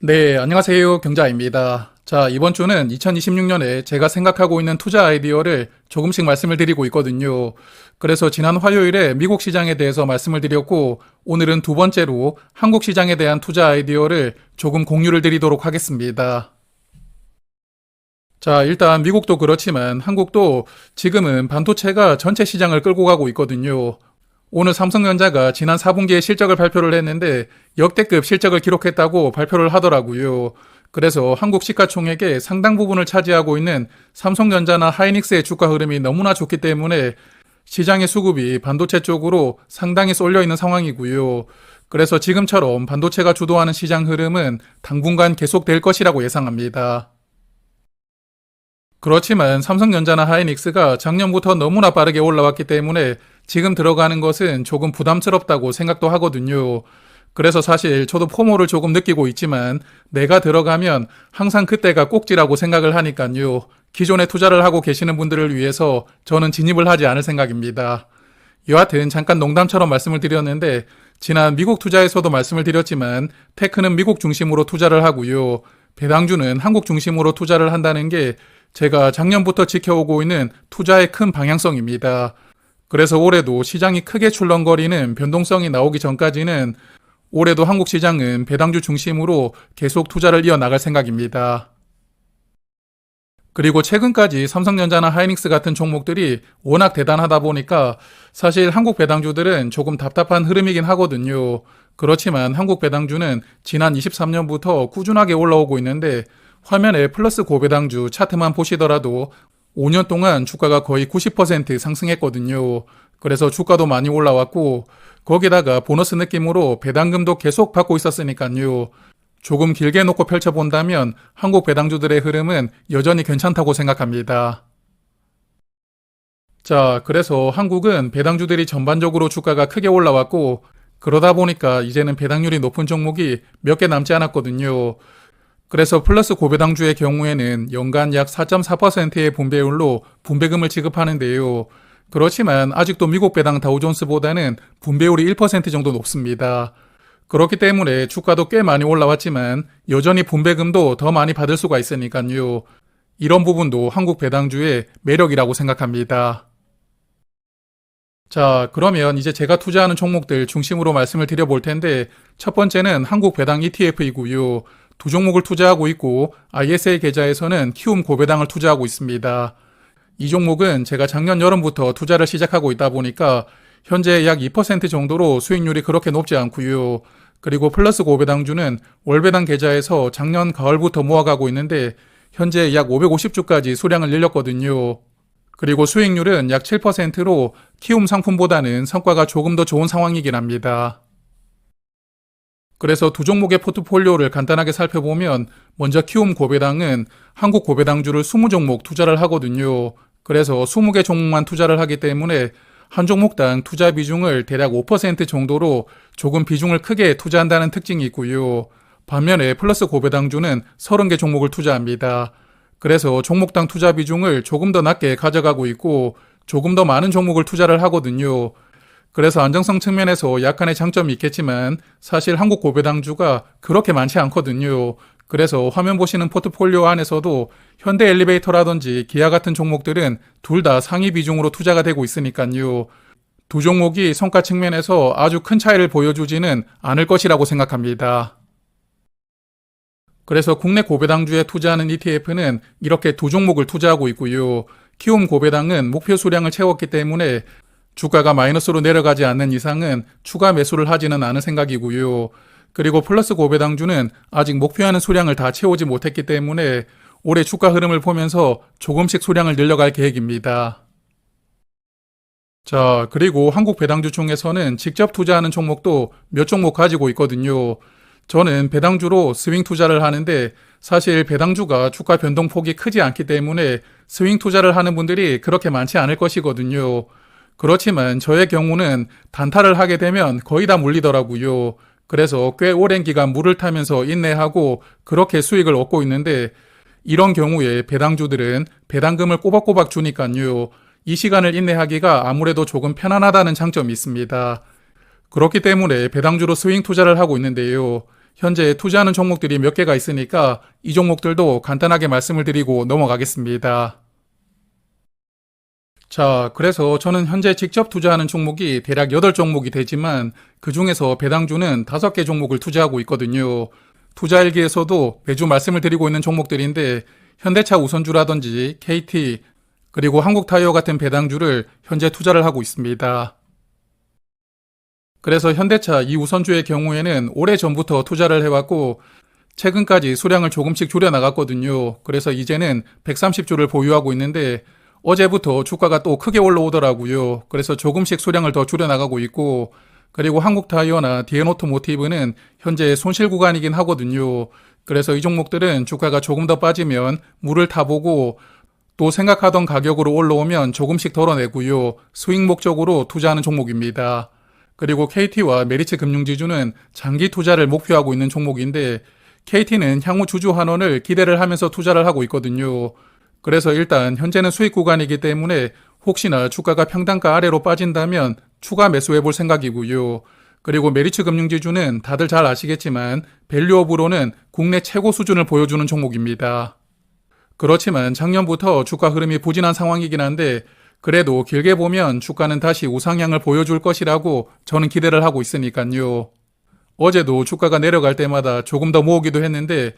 네, 안녕하세요. 경자입니다. 자, 이번 주는 2026년에 제가 생각하고 있는 투자 아이디어를 조금씩 말씀을 드리고 있거든요. 그래서 지난 화요일에 미국 시장에 대해서 말씀을 드렸고, 오늘은 두 번째로 한국 시장에 대한 투자 아이디어를 조금 공유를 드리도록 하겠습니다. 자, 일단 미국도 그렇지만 한국도 지금은 반도체가 전체 시장을 끌고 가고 있거든요. 오늘 삼성전자가 지난 4분기에 실적을 발표를 했는데 역대급 실적을 기록했다고 발표를 하더라고요. 그래서 한국 시가총액의 상당 부분을 차지하고 있는 삼성전자나 하이닉스의 주가 흐름이 너무나 좋기 때문에 시장의 수급이 반도체 쪽으로 상당히 쏠려 있는 상황이고요. 그래서 지금처럼 반도체가 주도하는 시장 흐름은 당분간 계속될 것이라고 예상합니다. 그렇지만 삼성전자나 하이닉스가 작년부터 너무나 빠르게 올라왔기 때문에 지금 들어가는 것은 조금 부담스럽다고 생각도 하거든요. 그래서 사실 저도 포모를 조금 느끼고 있지만 내가 들어가면 항상 그때가 꼭지라고 생각을 하니까요. 기존에 투자를 하고 계시는 분들을 위해서 저는 진입을 하지 않을 생각입니다. 여하튼 잠깐 농담처럼 말씀을 드렸는데 지난 미국 투자에서도 말씀을 드렸지만 테크는 미국 중심으로 투자를 하고요. 배당주는 한국 중심으로 투자를 한다는 게 제가 작년부터 지켜오고 있는 투자의 큰 방향성입니다. 그래서 올해도 시장이 크게 출렁거리는 변동성이 나오기 전까지는 올해도 한국 시장은 배당주 중심으로 계속 투자를 이어나갈 생각입니다. 그리고 최근까지 삼성전자나 하이닉스 같은 종목들이 워낙 대단하다 보니까 사실 한국 배당주들은 조금 답답한 흐름이긴 하거든요. 그렇지만 한국 배당주는 지난 23년부터 꾸준하게 올라오고 있는데 화면에 플러스 고배당주 차트만 보시더라도 5년 동안 주가가 거의 90% 상승했거든요. 그래서 주가도 많이 올라왔고 거기다가 보너스 느낌으로 배당금도 계속 받고 있었으니까요. 조금 길게 놓고 펼쳐본다면 한국 배당주들의 흐름은 여전히 괜찮다고 생각합니다. 자, 그래서 한국은 배당주들이 전반적으로 주가가 크게 올라왔고 그러다 보니까 이제는 배당률이 높은 종목이 몇 개 남지 않았거든요. 그래서 플러스 고배당주의 경우에는 연간 약 4.4%의 분배율로 분배금을 지급하는데요. 그렇지만 아직도 미국 배당 다우존스보다는 분배율이 1% 정도 높습니다. 그렇기 때문에 주가도 꽤 많이 올라왔지만 여전히 분배금도 더 많이 받을 수가 있으니까요. 이런 부분도 한국 배당주의 매력이라고 생각합니다. 자, 그러면 이제 제가 투자하는 종목들 중심으로 말씀을 드려볼 텐데 첫 번째는 한국 배당 ETF이고요. 두 종목을 투자하고 있고 ISA 계좌에서는 키움 고배당을 투자하고 있습니다. 이 종목은 제가 작년 여름부터 투자를 시작하고 있다 보니까 현재 약 2% 정도로 수익률이 그렇게 높지 않고요. 그리고 플러스 고배당주는 월배당 계좌에서 작년 가을부터 모아가고 있는데 현재 약 550주까지 수량을 늘렸거든요. 그리고 수익률은 약 7%로 키움 상품보다는 성과가 조금 더 좋은 상황이긴 합니다. 그래서 두 종목의 포트폴리오를 간단하게 살펴보면 먼저 키움 고배당은 한국 고배당주를 20종목 투자를 하거든요. 그래서 20개 종목만 투자를 하기 때문에 한 종목당 투자 비중을 대략 5% 정도로 조금 비중을 크게 투자한다는 특징이 있고요. 반면에 플러스 고배당주는 30개 종목을 투자합니다. 그래서 종목당 투자 비중을 조금 더 낮게 가져가고 있고 조금 더 많은 종목을 투자를 하거든요. 그래서 안정성 측면에서 약간의 장점이 있겠지만 사실 한국 고배당주가 그렇게 많지 않거든요. 그래서 화면 보시는 포트폴리오 안에서도 현대 엘리베이터라든지 기아 같은 종목들은 둘 다 상위 비중으로 투자가 되고 있으니까요. 두 종목이 성과 측면에서 아주 큰 차이를 보여주지는 않을 것이라고 생각합니다. 그래서 국내 고배당주에 투자하는 ETF는 이렇게 두 종목을 투자하고 있고요. 키움 고배당은 목표 수량을 채웠기 때문에 주가가 마이너스로 내려가지 않는 이상은 추가 매수를 하지는 않을 생각이고요. 그리고 플러스 고배당주는 아직 목표하는 수량을 다 채우지 못했기 때문에 올해 주가 흐름을 보면서 조금씩 수량을 늘려갈 계획입니다. 자, 그리고 한국 배당주 중에서는 직접 투자하는 종목도 몇 종목 가지고 있거든요. 저는 배당주로 스윙 투자를 하는데 사실 배당주가 주가 변동폭이 크지 않기 때문에 스윙 투자를 하는 분들이 그렇게 많지 않을 것이거든요. 그렇지만 저의 경우는 단타를 하게 되면 거의 다 물리더라고요. 그래서 꽤 오랜 기간 물을 타면서 인내하고 그렇게 수익을 얻고 있는데 이런 경우에 배당주들은 배당금을 꼬박꼬박 주니까요. 이 시간을 인내하기가 아무래도 조금 편안하다는 장점이 있습니다. 그렇기 때문에 배당주로 스윙 투자를 하고 있는데요. 현재 투자하는 종목들이 몇 개가 있으니까 이 종목들도 간단하게 말씀을 드리고 넘어가겠습니다. 자, 그래서 저는 현재 직접 투자하는 종목이 대략 8종목이 되지만 그 중에서 배당주는 5개 종목을 투자하고 있거든요. 투자일기에서도 매주 말씀을 드리고 있는 종목들인데 현대차 우선주라든지 KT 그리고 한국타이어 같은 배당주를 현재 투자를 하고 있습니다. 그래서 현대차 이 우선주의 경우에는 오래전부터 투자를 해왔고 최근까지 수량을 조금씩 줄여나갔거든요. 그래서 이제는 130주를 보유하고 있는데 어제부터 주가가 또 크게 올라오더라고요. 그래서 조금씩 수량을 더 줄여나가고 있고 그리고 한국타이어나 디엔오토모티브는 현재 손실 구간이긴 하거든요. 그래서 이 종목들은 주가가 조금 더 빠지면 물을 타보고 또 생각하던 가격으로 올라오면 조금씩 덜어내고요. 스윙 목적으로 투자하는 종목입니다. 그리고 KT와 메리츠 금융지주는 장기 투자를 목표하고 있는 종목인데 KT는 향후 주주 환원을 기대를 하면서 투자를 하고 있거든요. 그래서 일단 현재는 수익 구간이기 때문에 혹시나 주가가 평단가 아래로 빠진다면 추가 매수해 볼 생각이고요. 그리고 메리츠 금융지주는 다들 잘 아시겠지만 밸류업으로는 국내 최고 수준을 보여주는 종목입니다. 그렇지만 작년부터 주가 흐름이 부진한 상황이긴 한데 그래도 길게 보면 주가는 다시 우상향을 보여줄 것이라고 저는 기대를 하고 있으니까요. 어제도 주가가 내려갈 때마다 조금 더 모으기도 했는데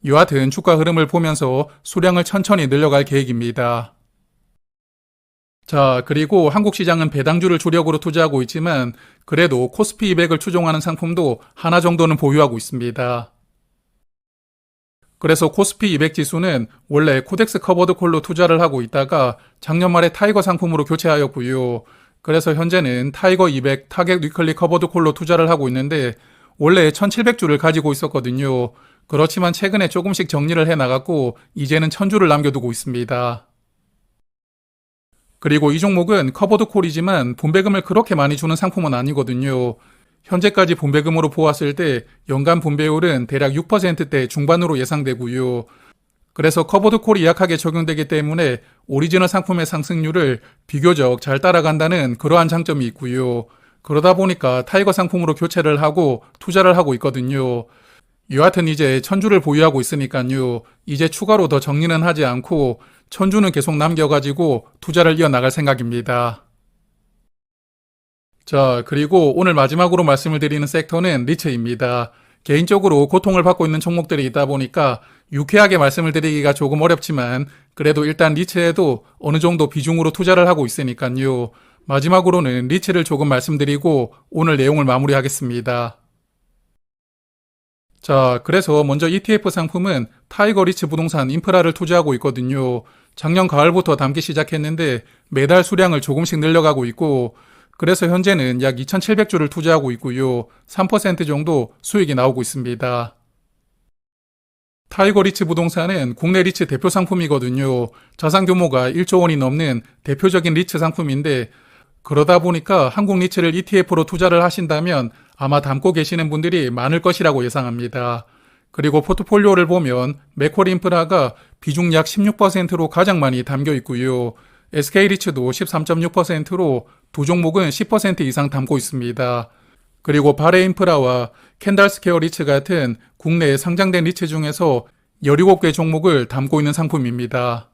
여하튼 주가 흐름을 보면서 수량을 천천히 늘려갈 계획입니다. 자, 그리고 한국 시장은 배당주를 주력으로 투자하고 있지만 그래도 코스피 200을 추종하는 상품도 하나 정도는 보유하고 있습니다. 그래서 코스피 200 지수는 원래 코덱스 커버드 콜로 투자를 하고 있다가 작년 말에 타이거 상품으로 교체하였고요. 그래서 현재는 타이거 200 타겟 위클리 커버드 콜로 투자를 하고 있는데 원래 1700주를 가지고 있었거든요. 그렇지만 최근에 조금씩 정리를 해나갔고 이제는 1000주를 남겨두고 있습니다. 그리고 이 종목은 커버드 콜이지만 분배금을 그렇게 많이 주는 상품은 아니거든요. 현재까지 분배금으로 보았을 때 연간 분배율은 대략 6%대 중반으로 예상되고요. 그래서 커버드 콜이 약하게 적용되기 때문에 오리지널 상품의 상승률을 비교적 잘 따라간다는 그러한 장점이 있고요. 그러다 보니까 타이거 상품으로 교체를 하고 투자를 하고 있거든요. 여하튼 이제 1000주를 보유하고 있으니까요. 이제 추가로 더 정리는 하지 않고 1000주는 계속 남겨가지고 투자를 이어나갈 생각입니다. 자, 그리고 오늘 마지막으로 말씀을 드리는 섹터는 리츠입니다. 개인적으로 고통을 받고 있는 종목들이 있다 보니까 유쾌하게 말씀을 드리기가 조금 어렵지만 그래도 일단 리츠에도 어느 정도 비중으로 투자를 하고 있으니까요. 마지막으로는 리츠를 조금 말씀드리고 오늘 내용을 마무리하겠습니다. 자, 그래서 먼저 ETF 상품은 타이거 리츠 부동산 인프라를 투자하고 있거든요. 작년 가을부터 담기 시작했는데 매달 수량을 조금씩 늘려가고 있고 그래서 현재는 약 2700주를 투자하고 있고요. 3% 정도 수익이 나오고 있습니다. 타이거 리츠 부동산은 국내 리츠 대표 상품이거든요. 자산 규모가 1조 원이 넘는 대표적인 리츠 상품인데 그러다 보니까 한국 리츠를 ETF로 투자를 하신다면 아마 담고 계시는 분들이 많을 것이라고 예상합니다. 그리고 포트폴리오를 보면 맥쿼리 인프라가 비중 약 16%로 가장 많이 담겨 있고요. SK리츠도 13.6%로 두 종목은 10% 이상 담고 있습니다. 그리고 바레인프라와 캔달스케어 리츠 같은 국내에 상장된 리츠 중에서 17개 종목을 담고 있는 상품입니다.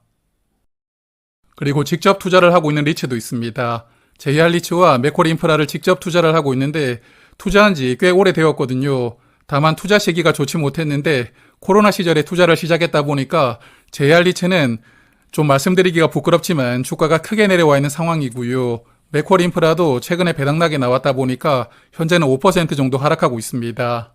그리고 직접 투자를 하고 있는 리츠도 있습니다. JR리츠와 맥쿼리 인프라를 직접 투자를 하고 있는데 투자한 지 꽤 오래되었거든요. 다만 투자 시기가 좋지 못했는데 코로나 시절에 투자를 시작했다 보니까 JR리츠는 좀 말씀드리기가 부끄럽지만 주가가 크게 내려와 있는 상황이고요. 맥쿼리 인프라도 최근에 배당락이 나왔다 보니까 현재는 5% 정도 하락하고 있습니다.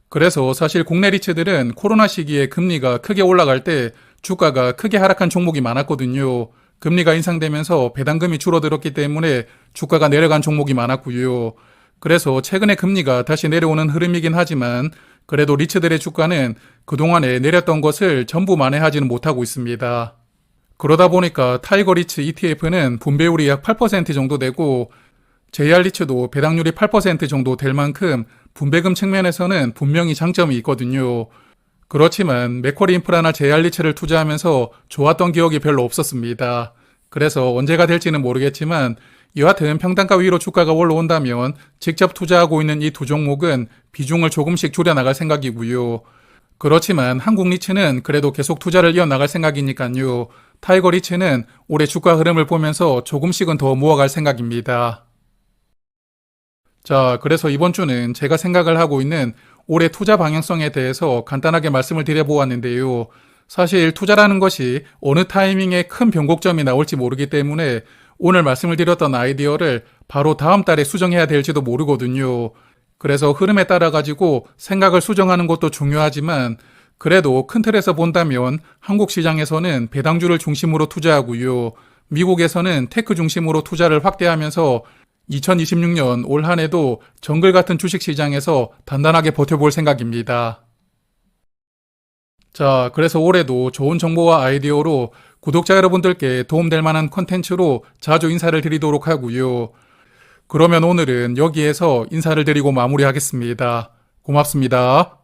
그래서 사실 국내 리츠들은 코로나 시기에 금리가 크게 올라갈 때 주가가 크게 하락한 종목이 많았거든요. 금리가 인상되면서 배당금이 줄어들었기 때문에 주가가 내려간 종목이 많았고요. 그래서 최근에 금리가 다시 내려오는 흐름이긴 하지만 그래도 리츠들의 주가는 그동안에 내렸던 것을 전부 만회하지는 못하고 있습니다. 그러다 보니까 타이거 리츠 ETF는 분배율이 약 8% 정도 되고 JR리츠도 배당률이 8% 정도 될 만큼 분배금 측면에서는 분명히 장점이 있거든요. 그렇지만 맥쿼리 인프라나 JR리츠를 투자하면서 좋았던 기억이 별로 없었습니다. 그래서 언제가 될지는 모르겠지만 여하튼 평단가 위로 주가가 올라온다면 직접 투자하고 있는 이 두 종목은 비중을 조금씩 줄여나갈 생각이고요. 그렇지만 한국 리츠는 그래도 계속 투자를 이어나갈 생각이니까요. 타이거 리츠는 올해 주가 흐름을 보면서 조금씩은 더 모아갈 생각입니다. 자, 그래서 이번 주는 제가 생각을 하고 있는 올해 투자 방향성에 대해서 간단하게 말씀을 드려보았는데요. 사실 투자라는 것이 어느 타이밍에 큰 변곡점이 나올지 모르기 때문에 오늘 말씀을 드렸던 아이디어를 바로 다음 달에 수정해야 될지도 모르거든요. 그래서 흐름에 따라 가지고 생각을 수정하는 것도 중요하지만 그래도 큰 틀에서 본다면 한국 시장에서는 배당주를 중심으로 투자하고요. 미국에서는 테크 중심으로 투자를 확대하면서 2026년 올 한 해도 정글 같은 주식 시장에서 단단하게 버텨볼 생각입니다. 자, 그래서 올해도 좋은 정보와 아이디어로 구독자 여러분들께 도움될 만한 콘텐츠로 자주 인사를 드리도록 하고요. 그러면 오늘은 여기에서 인사를 드리고 마무리하겠습니다. 고맙습니다.